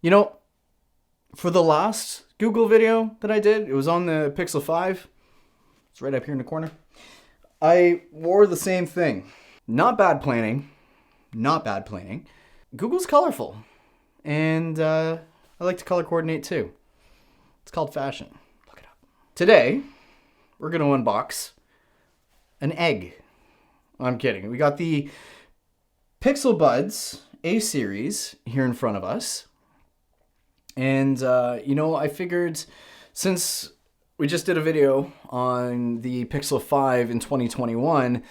You know, for the last Google video that I did, it was on the Pixel 5. It's right up here in the corner. I wore the same thing. Not bad planning. Not bad planning. Google's colorful. And I like to color coordinate too. It's called fashion. Look it up. Today, we're going to unbox an egg. I'm kidding. We got the Pixel Buds A series here in front of us. And, I figured since we just did a video on the Pixel 5 in 2021,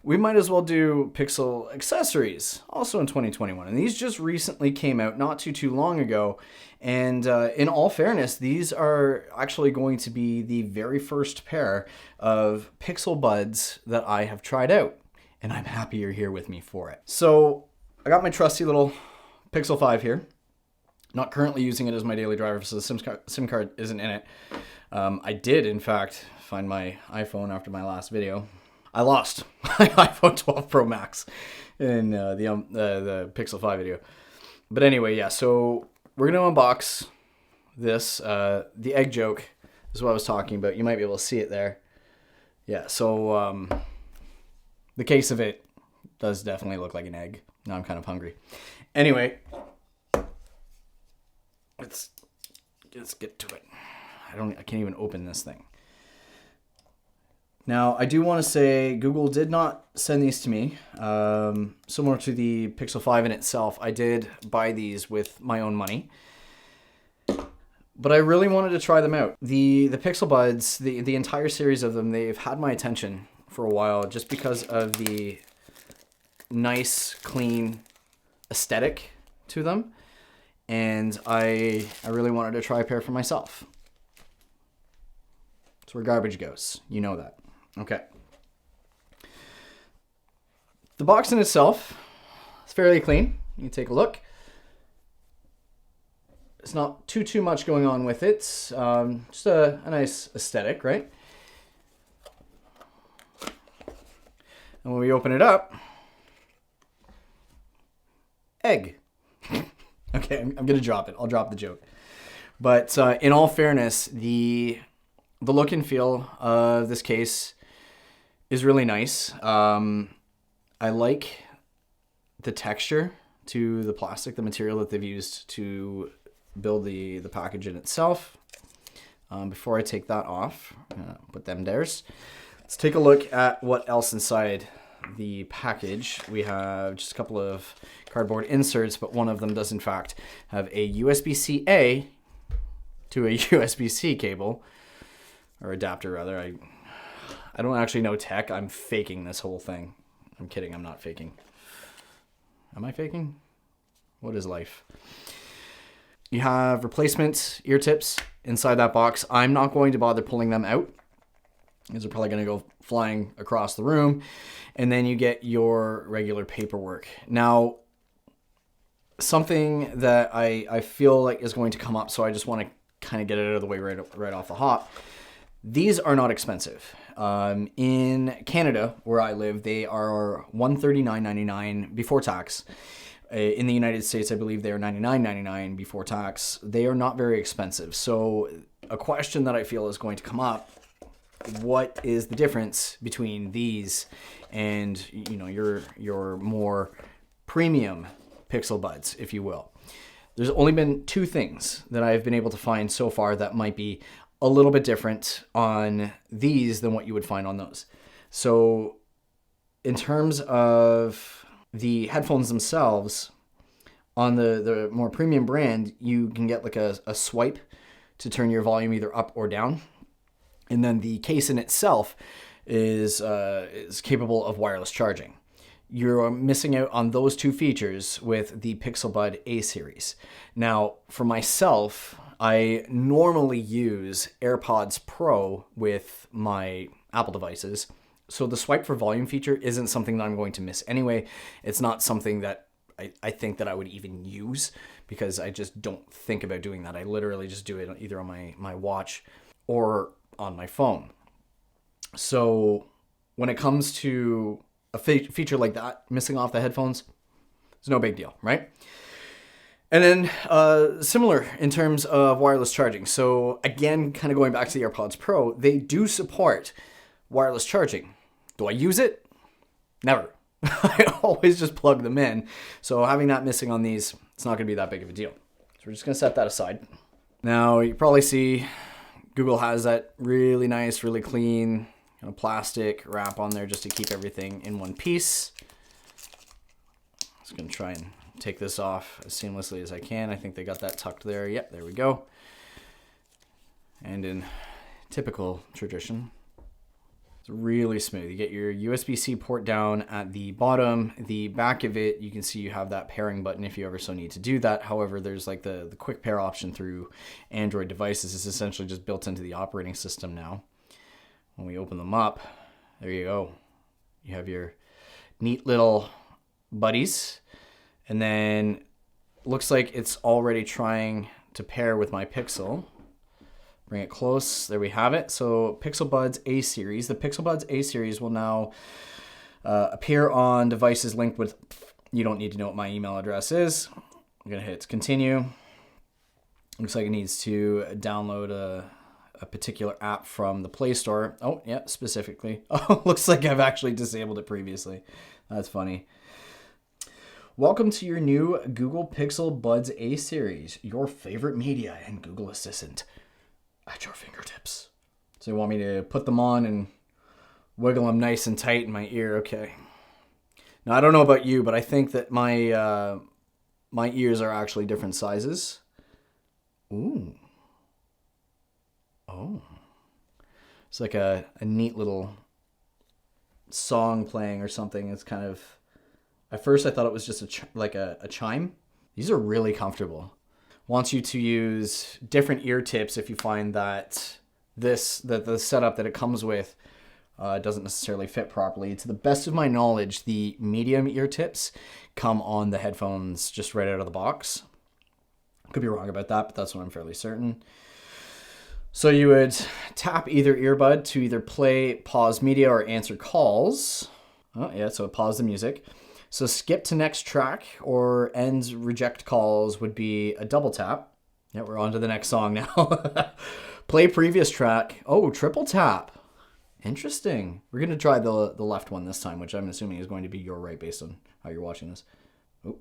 we might as well do Pixel accessories also in 2021. And these just recently came out not too long ago. And in all fairness, these are actually going to be the very first pair of Pixel Buds that I have tried out. And I'm happy you're here with me for it. So I got my trusty little Pixel 5 here. Not currently using it as my daily driver, so the SIM card isn't in it. I did, in fact, find my iPhone after my last video. I lost my iPhone 12 Pro Max in the Pixel 5 video. But anyway, yeah, so we're going to unbox this. The egg joke is what I was talking about. You might be able to see it there. Yeah, so the case of it does definitely look like an egg. Now I'm kind of hungry. Anyway, let's get to it. I can't even open this thing. Now, I do want to say Google did not send these to me. Similar to the Pixel 5 in itself, I did buy these with my own money. But I really wanted to try them out. The Pixel Buds, the entire series of them, they've had my attention for a while just because of the nice, clean aesthetic to them. And I really wanted to try a pair for myself. That's where garbage goes. You know that. Okay. The box in itself is fairly clean. You can take a look. It's not too much going on with it. Just a nice aesthetic, right? And when we open it up, egg. Okay, I'm going to drop it. I'll drop the joke. But in all fairness, the look and feel of this case is really nice. I like the texture to the plastic, the material that they've used to build the package in itself. Before I take that off, put them there. Let's take a look at what else inside the package. We have just a couple of cardboard inserts, but one of them does in fact have a USB-C-A to a USB-C cable, or adapter rather. I don't actually know tech. I'm faking this whole thing. I'm kidding. I'm not faking. Am I faking? What is life? You have replacement ear tips inside that box. I'm not going to bother pulling them out, because they're probably going to go flying across the room. And then you get your regular paperwork. Now, something that I feel like is going to come up, so I just want to kind of get it out of the way right off the hop. These are not expensive. In Canada, where I live, they are $139.99 before tax. In the United States, I believe they are $99.99 before tax. They are not very expensive. So a question that I feel is going to come up: what is the difference between these and your more premium Pixel Buds, if you will? There's only been two things that I've been able to find so far that might be a little bit different on these than what you would find on those. So in terms of the headphones themselves, on the more premium brand, you can get like a swipe to turn your volume either up or down. And then the case in itself is capable of wireless charging. You're missing out on those two features with the Pixel Bud A series. Now, for myself, I normally use AirPods Pro with my Apple devices. So the swipe for volume feature isn't something that I'm going to miss anyway. It's not something that I think that I would even use, because I just don't think about doing that. I literally just do it either on my watch or on my phone. So when it comes to a feature like that, missing off the headphones, it's no big deal, right? And then similar in terms of wireless charging. So again, kind of going back to the AirPods Pro, they do support wireless charging. Do I use it? Never. I always just plug them in. So having that missing on these, it's not going to be that big of a deal. So we're just going to set that aside. Now you probably see Google has that really nice, really clean kind of plastic wrap on there just to keep everything in one piece. Just going to try and take this off as seamlessly as I can. I think they got that tucked there. Yep, there we go. And in typical tradition, it's really smooth. You get your USB-C port down at the bottom. The back of it, you can see you have that pairing button if you ever so need to do that. However, there's like the quick pair option through Android devices. It's essentially just built into the operating system now. When we open them up, there you go. You have your neat little buddies. And then looks like it's already trying to pair with my Pixel. Bring it close. There we have it. So Pixel Buds A series. The Pixel Buds A series will now appear on devices linked with, you don't need to know what my email address is. I'm going to hit continue. Looks like it needs to download a particular app from the Play Store. Oh, yeah, specifically. Oh, looks like I've actually disabled it previously. That's funny. Welcome to your new Google Pixel Buds A series, your favorite media and Google Assistant at your fingertips. So you want me to put them on and wiggle them nice and tight in my ear? Okay. Now I don't know about you, but I think that my my ears are actually different sizes. Ooh. Oh. It's like a neat little song playing or something. It's kind of... At first, I thought it was just a chime. These are really comfortable. Wants you to use different ear tips if you find that the setup that it comes with doesn't necessarily fit properly. To the best of my knowledge, the medium ear tips come on the headphones just right out of the box. Could be wrong about that, but that's what I'm fairly certain. So you would tap either earbud to either play, pause media, or answer calls. Oh yeah, so pause the music. So skip to next track or ends reject calls would be a double tap. Yeah, we're on to the next song now. Play previous track. Oh, triple tap. Interesting. We're going to try the left one this time, which I'm assuming is going to be your right based on how you're watching this. Oh,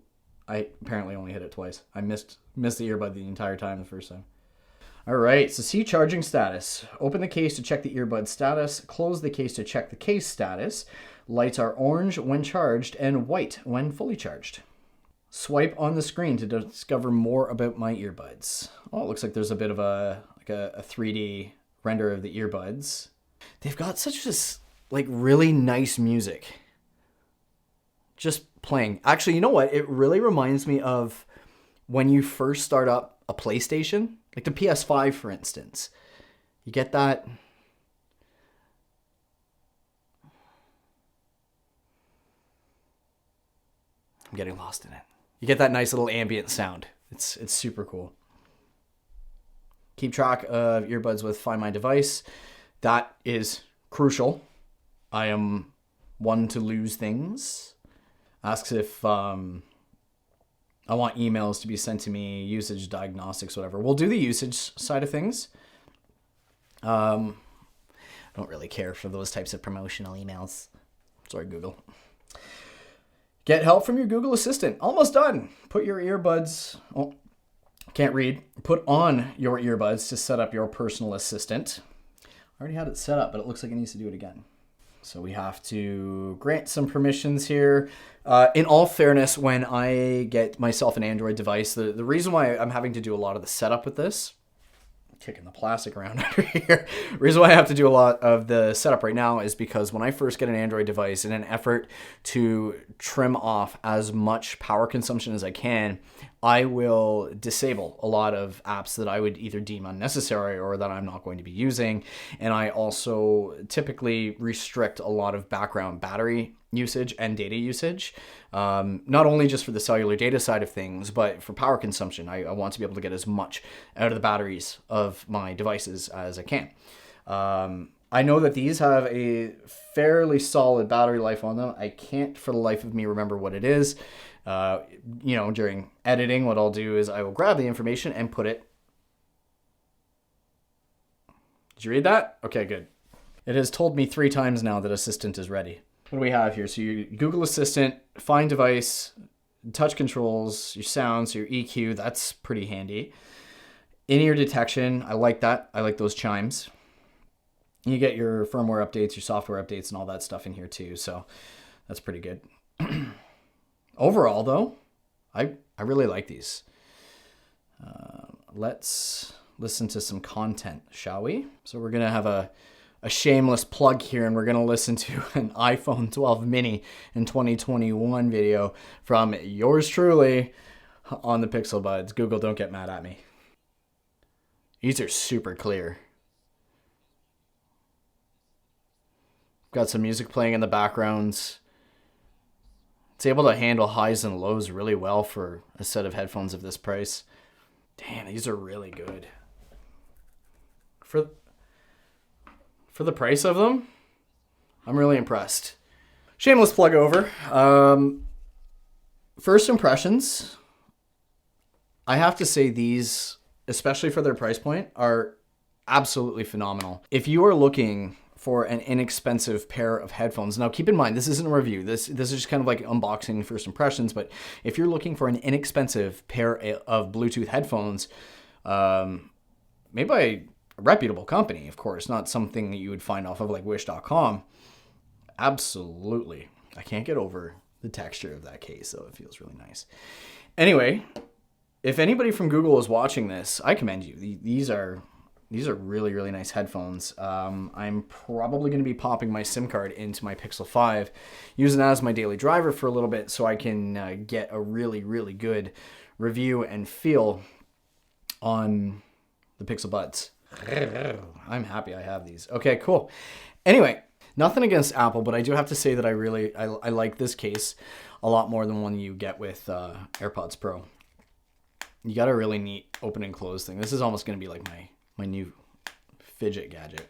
I apparently only hit it twice. I missed the earbud the entire time the first time. All right, so see charging status. Open the case to check the earbud status. Close the case to check the case status. Lights are orange when charged and white when fully charged. Swipe on the screen to discover more about my earbuds. Oh, it looks like there's a bit of a 3D render of the earbuds. They've got such this like really nice music. Just playing. Actually, you know what? It really reminds me of when you first start up a PlayStation, like the PS5, for instance. You get that... I'm getting lost in it. You get that nice little ambient sound. It's super cool. Keep track of earbuds with Find My Device. That is crucial. I am one to lose things. Asks if I want emails to be sent to me, usage diagnostics, whatever. We'll do the usage side of things. I don't really care for those types of promotional emails. Sorry, Google. Get help from your Google Assistant. Almost done. Put your earbuds... Oh, can't read. Put on your earbuds to set up your personal assistant. I already had it set up, but it looks like it needs to do it again. So we have to grant some permissions here. In all fairness, when I get myself an Android device, the reason why I'm having to do a lot of the setup with this... Kicking the plastic around under here. The reason why I have to do a lot of the setup right now is because when I first get an Android device, in an effort to trim off as much power consumption as I can, I will disable a lot of apps that I would either deem unnecessary or that I'm not going to be using. And I also typically restrict a lot of background battery usage and data usage, not only just for the cellular data side of things, but for power consumption. I want to be able to get as much out of the batteries of my devices as I can. I know that these have a fairly solid battery life on them. I can't for the life of me remember what it is. During editing, what I'll do is I will grab the information and put it. Did you read that? Okay, good. It has told me 3 times now that Assistant is ready. What do we have here? So your Google Assistant, find device, touch controls, your sounds, your EQ. That's pretty handy. In-ear detection. I like that. I like those chimes. You get your firmware updates, your software updates, and all that stuff in here too. So that's pretty good. Overall, though, I really like these. Let's listen to some content, shall we? So we're going to have a shameless plug here, and we're going to listen to an iPhone 12 mini in 2021 video from yours truly on the Pixel Buds. Google, don't get mad at me. These are super clear. Got some music playing in the backgrounds. It's able to handle highs and lows really well for a set of headphones of this price. Damn, these are really good. For the price of them, I'm really impressed. Shameless plug over. First impressions, I have to say these, especially for their price point, are absolutely phenomenal. If you are looking for an inexpensive pair of headphones, now keep in mind, this isn't a review. This is just kind of like unboxing first impressions, but if you're looking for an inexpensive pair of Bluetooth headphones, made by a reputable company, of course, not something that you would find off of like wish.com, absolutely. I can't get over the texture of that case, though. It feels really nice. Anyway, if anybody from Google is watching this, I commend you. These are really, really nice headphones. I'm probably going to be popping my SIM card into my Pixel 5, using that as my daily driver for a little bit so I can get a really, really good review and feel on the Pixel Buds. I'm happy I have these. Okay, cool. Anyway, nothing against Apple, but I do have to say that I like this case a lot more than one you get with AirPods Pro. You got a really neat open and close thing. This is almost going to be like my new fidget gadget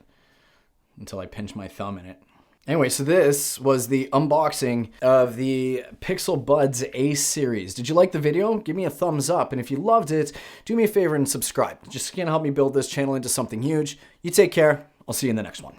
until I pinch my thumb in it. Anyway, so this was the unboxing of the Pixel Buds A series. Did you like the video? Give me a thumbs up. And if you loved it, do me a favor and subscribe. Just gonna help me build this channel into something huge. You take care. I'll see you in the next one.